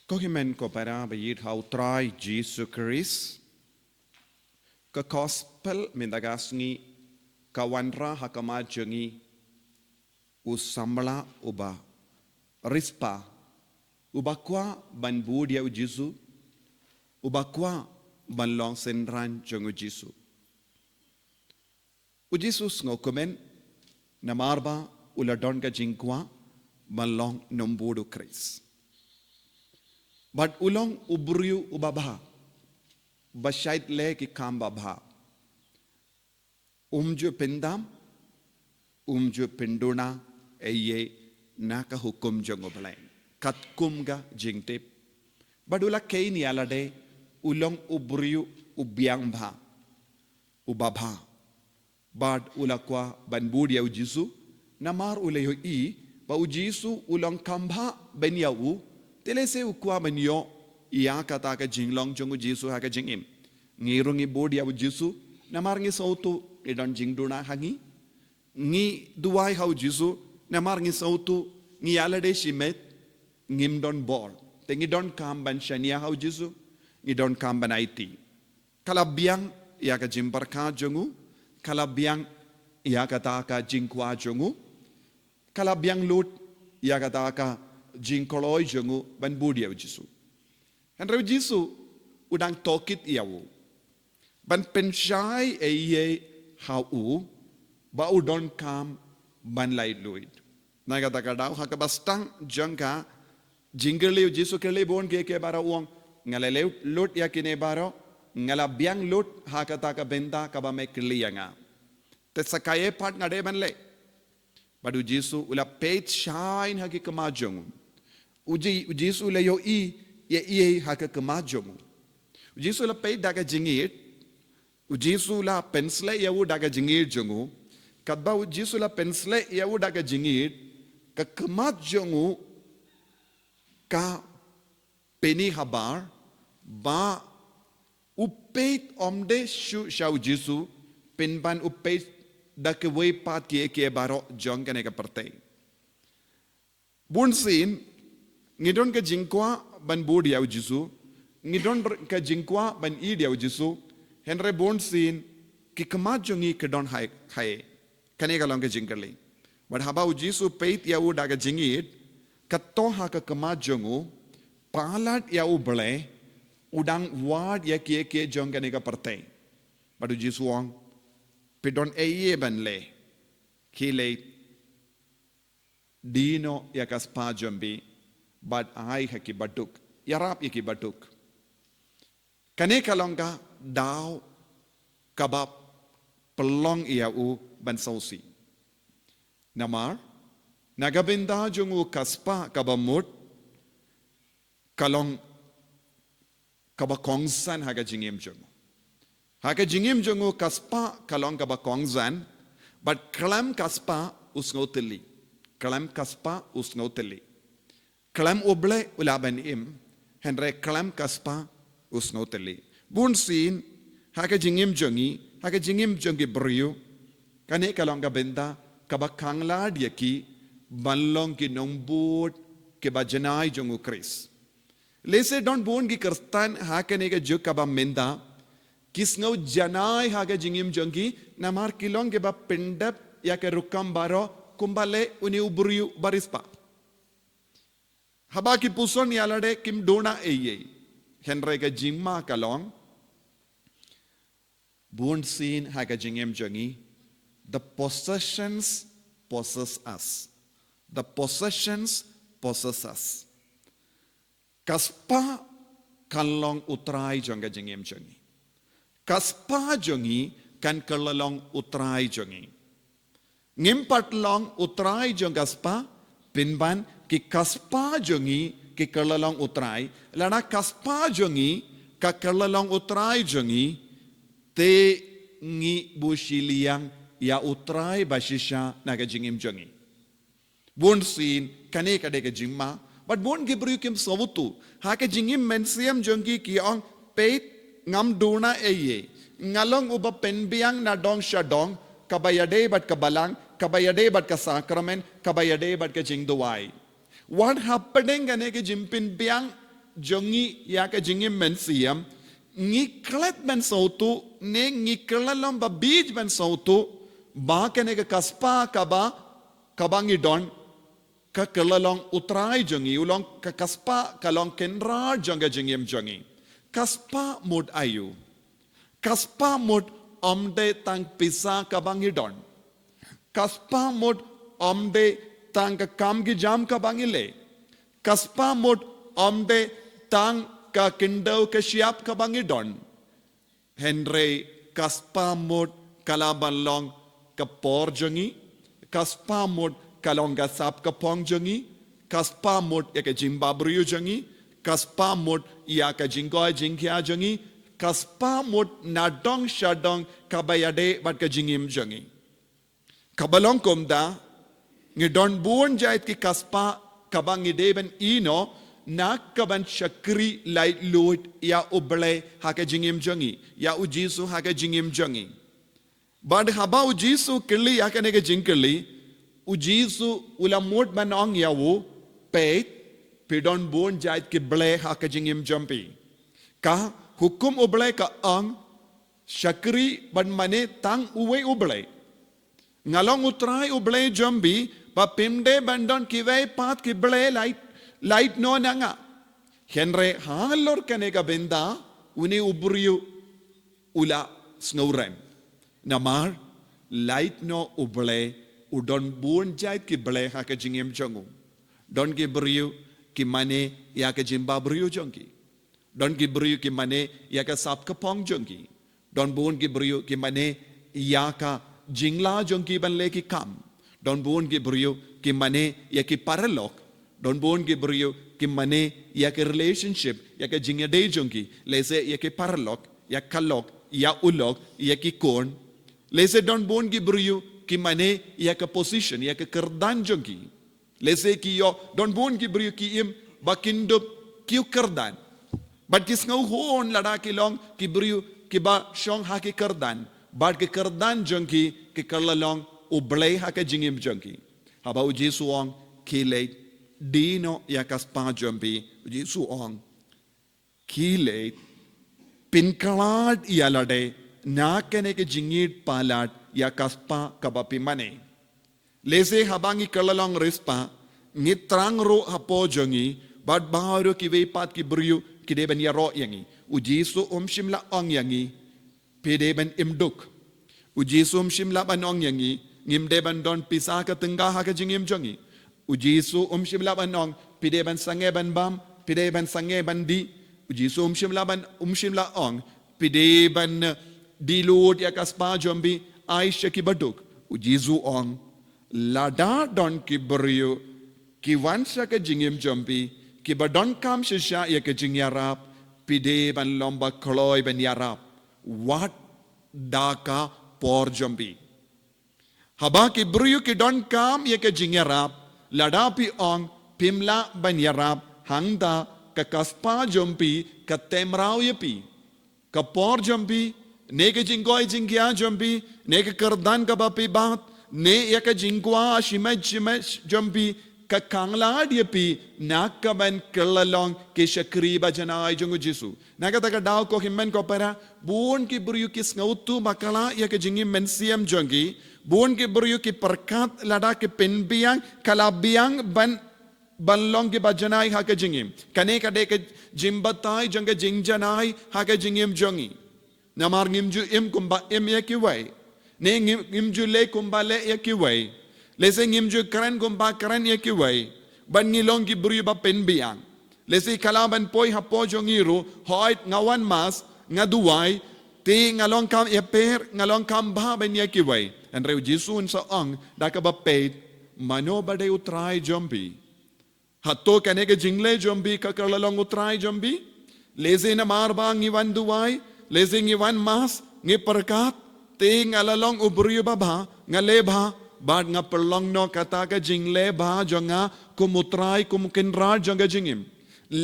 Kohimen ko para bayit how try Jesus Christ ka gospel mindagasngi kawanra hakamajangi usamla uba rispa ubakwa ban budia ujisu ubakwa ban long senran jong ujisu ujisus ngokomen namarba uladon ka jingkwa ban long nombudu Christ. But ulong ubriu ubabha, basyait le ki kambabha. Umju pendam, umju penduna, eye naka hukum jong obalay. Kat kumga jingtip. But ula kay ni alade, ulong ubriu ubyang bha, ubabha. But ula kwa banbudia ujisu, namar ulayo ba ujisu ulong kambha benyawu, Telese ukwa banyo iya kata ka jinglong jongu Jisu ha ka jingim. Ngirungi bodi ya Jisu namar ngi sautu idon jingduna hangi. Ngi duwai hau Jisu namar ngi sautu ngi alade shimet ngim don bol. Te ngi don kam ban shania hau Jisu ngi don kam ban IT. Kalabiang iya ka jimbarka jongu. Kalabiang iya kata ka jingkwa jongu. Kalabiang lut iya kata ka jingkoloi jongu ban budia ujisu. Henry Jisu udang tokit iyawu. Ban pensyai eye hau ba udon kam ban lai luid. Na kata kadau hakabastang jangka jingerli ujisu kerli bon ke bara uang ngalele lut ya kine baro ngalabiang lut hakata ka benda kaba me kerli yanga. Te sakaye part ngade ban le. Badu Jisu ula peit shine haki kemajongu. Jisu le yo ye haka kemajongu. Jisu la peit daga jingit. Jisu la pensle yawu daga jingit jongu. Kadba Jisu la pensle yawu daga jingit. Ka kemajongu ka peni habar ba upeit omde shau Jisu penban upeit dake way pat ke baro jong kane ka partay. Bunsin ngidon ka jingkwa ban bodi yaw Jisu, ngidon ka jingkwa ban id yaw Jisu, henre bunsin ki kemajongi ke don hai kane ka long ka jingkerli. But haba Jisu peit yaw daga jingit katto ha ka kemajongu palat yaw bele udang wad ya ke jong kane ka partay. But Jisu wong Pidon eye banle kile dino yakaspa jombi but ai haki batuk yarap yaki batuk kane kalongka daw kabab pelong iau ban sausi namar nagabinda jungu kaspa kabamut kalong kabakongsan haga jingim jungu Haka jingim jongu kaspa kalong kaba kongzan, but kalam kaspa usngoteli. Kalam kaspa usngoteli. Kalam oble ulaban im, henre kalam kaspa usngoteli. Bunsin haka jingim jongi brio, kane kalong kabenda kaba kangla diaki banlong ki nombut ke bajanai jongu Chris. Lese don bun ki kerstan haka nega juk kaba menda. Kisngau janai haga jingim jongi namar kilong ke ba pendap ya ke rukam baro kumbale uni uburiu barispa. Haba ki puson yalade kim dona eye. Henry ke jimma kalong. Bun sin haga jingim jongi. The possessions possess us. The possessions possess us. Kaspa kalong utrai jonga jingim jongi. Kaspa jongi kan kelalong utrai jongi. Ngimpat long utrai jong kaspa pinban ki kaspa jongi ki kelalong utrai lana kaspa jongi ka kelalong utrai jongi te ngi bushiliang ya utrai bashisha naga jingim jongi. Bun sin kane kade ka jingma but bun gibru kim savutu haka jingim mensiam jongi ki ong peit ngam duna eye ngalong uba penbiang na dong shadong kabayade bat kabalang kabayade bat ka sakramen kabayade bat ka jingduwai what happening ane ke jimpin biang jongi ya ka jingim men siam ngiklet ben sautu ne ngiklalom ba bij ben sautu ba kene ka kaspa kabangi don ka kelalong utrai jongi ulong ka kaspa kalong kenra jonga jingim jongi kaspa mod ayu kaspa mod omde tang pisa kabangi don kaspa mod omde tang ka kamgi jam kabangi le kaspa mod omde tang ka kindau ka siap kabangi don Henry kaspa mod kalabalong ka por jongi kaspa mod kalong ka sap ka pong jongi kaspa mod ya ka jimbabru jongi kaspa mod ya ka jinggoy jingkya jongi kaspa mod nadong shadong kabayade bat ka jingim jongi kabalong komda ngidon buon jait ki kaspa kabangi deben ino nakaban shakri light load ya uble haka jingim jongi ya ujisu haka jingim jongi bad haba ujisu kili ya kanega jingkili ujisu ulamot manong ya wo peit pidon bon jait ki ble haka jingim jumpi ka hukum uble ka ang shakri ban mane tang uwe uble ngalong utrai uble jumbi ba pimde bandon kiwei pat ki ble light no nanga Henry halor kanega benda uni ubriu ula snowrem namar light no uble udon bon jait ki ble haka jingim jongu don ki briu ki mane ya ka jimba briu jongi don ki briu ki mane ya ka sap ka pong jongi don bon ki briu ki mane ya ka jingla jongi ban le ki kam don bon ki briu ki mane ya ki paralok don bon ki briu ki mane ya ka relationship ya ka jingade jongi lese ya ki paralok ya kalok ya ulok ya ki kon lese don bon ki briu ki mane ya ka position ya ka kerdan jongi lese ki yo don bon ki briu ki im bakindup ki kerdan but kis ngau hon lada ki long ki briu ki ba shong ha ki kerdan but ki kerdan jongi ki kerlalong ublay ha ka jingim jongi haba uji suong ki late dino ya kaspa jombi uji suong ki late pinkalad yalade nakene ke jingit palat ya kaspa kabapi mane lese habangi kerlalong rispa ngitrang ro hapo jongi bad baharo ki weipat ki briu ki deben ya ro yangi uji su shimla ong yangi pedeben imduk uji su shimla ban ong yangi ngim deban don pisa ka tengah ha ka jingim jongi uji su shimla ban ong pideban sange ban bam pideban sange ban di uji su shimla ong pideban dilud ya kaspa jombi aisha ki baduk uji zu ong lada don ki briu ki wansa ka jingim jombi ki badon kam shisha ya ka jingyarap pideban lomba kloy ben yarap wat daka por jombi haba ki briu ki don kam ya ka jingyarap lada pi ong pimla ban yarap hangda ka kaspa jombi ka temrao yapi ka por jombi ne ka jinggoy jingya jombi ne ka kerdan ka bapi bat ne ya ka jingwa shimaj jombi ka kanglad yapi nakaban kellalong ke shakri bajanai jongu jisu nagata ka daw ko himmen ko para buon ki briu ki ngautu makala ya ka jingim mensiam jongi buon ki briu ki perkat lada ki penbiang kalabiang banlong ki bajanai ha ka jingim kane ka de ka jimbatai jonga jingjanai ha ka jingim jongi namar ngimju im kumba im ya ki wai ne ngimju le kumba le ya ki wai lese ngimju keren kumba keren ya ki wai ban ngilong ki briu ba penbiang lese kalaban poi hapo jongiru hoit ngawan mas ngaduwai ti ngalong kam ya per ngalong kam ba ben ya ki wai and reu jisun sa ang daka ba peit mano bade utrai jombi hatto kanege jingle jombi ka kerlalong utrai jombi lese na marba ngi wanduwai lese ngi wan mas ngi perkat ti ngalalong ubriu ba ngalebha bad nga perlong no kata ka jingle ba jonga kumutrai kumkinra jonga jingim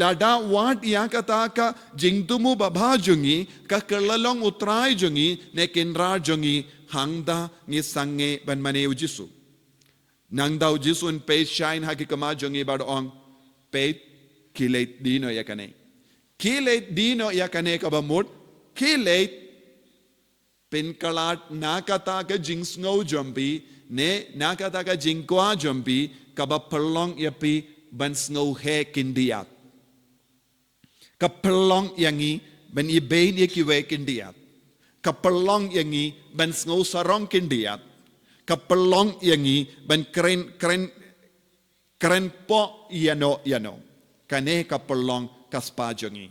lada wat ya kata ka jingtumu baba jongi ka kerlalong utrai jongi ne kinra jongi hangda ngi sange ban mane ujisu nangda ujisu un pe shine haki kama jongi bad ong pe kilit dino ya kane kilit dino ya kane kabamut kilit penkalat nakata ka jingsngau jompi ne nakata ka jingkwa jompi kabapelong yapi bansngau he kindiat kapelong yangi ban ibain yakiwe kindiat kapelong yangi bansngau sarong kindiat kapelong yangi ban keren po yano kane kapelong kaspa jongi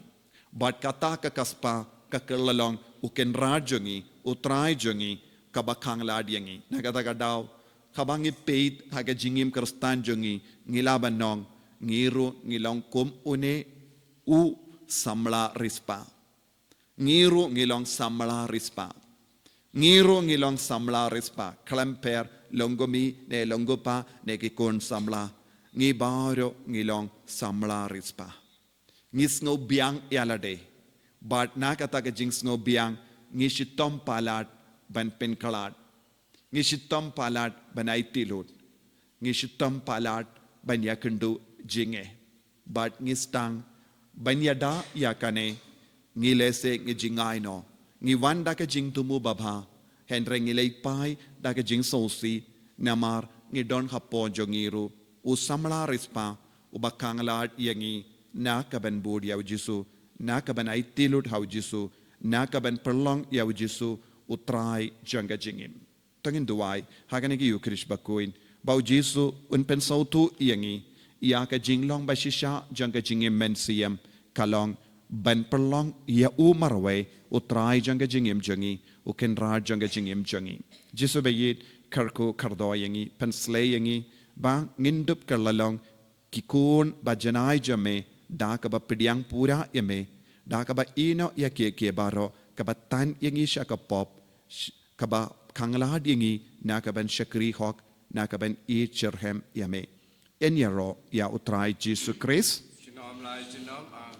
bat kata ka kaspa kakelalong uken rajongi utrai jongi kabakang lad yangi nakata daw kabangi peit haga jingim kerstan jongi ngilaban nong ngiru ngilong kum une u samla rispa ngiru ngilong samla rispa ngiru ngilong samla rispa klemper longomi ne longopa ne kikon samla ngi baro ngilong samla rispa ngisno biang yalade but nakata ka jingsno biang ngishitom palat ban penkalat ngishitom palat ban aitilot ngishitom palat ban yakendu jinge but ngistang banyada yakane ngilese ngijingay no ngiwanda ka jing tumu babha hendre ngilay pai da ka jing sosi namar ngidon hapo jongiru usamla rispa ubakanglat yangi nakaban bud yaw jisu nakaban aitilut haw jisu nakaban perlong yaw jisu utrai janga jingim tangin duwai haganigi yu krish bakuin bau jisu unpen sautu yangi ia ka jinglong bashisha janga jingim mensiyam kalong ban perlong ia umarwe utrai janga jingim jangi ukenra janga jingim jangi jisu bayit karku kardo yangi pensle yangi ba ngindup karlalong kikun bajanai jame da ka ba pidyang pura yame da ka ba ino ya ke baro ka ba tan yangi sha ka pop ka ba kanglad yangi na ka ban shakri hok na ka ban e cherhem yame en yaro ya utrai jisu Christ Chinom lai chinom ang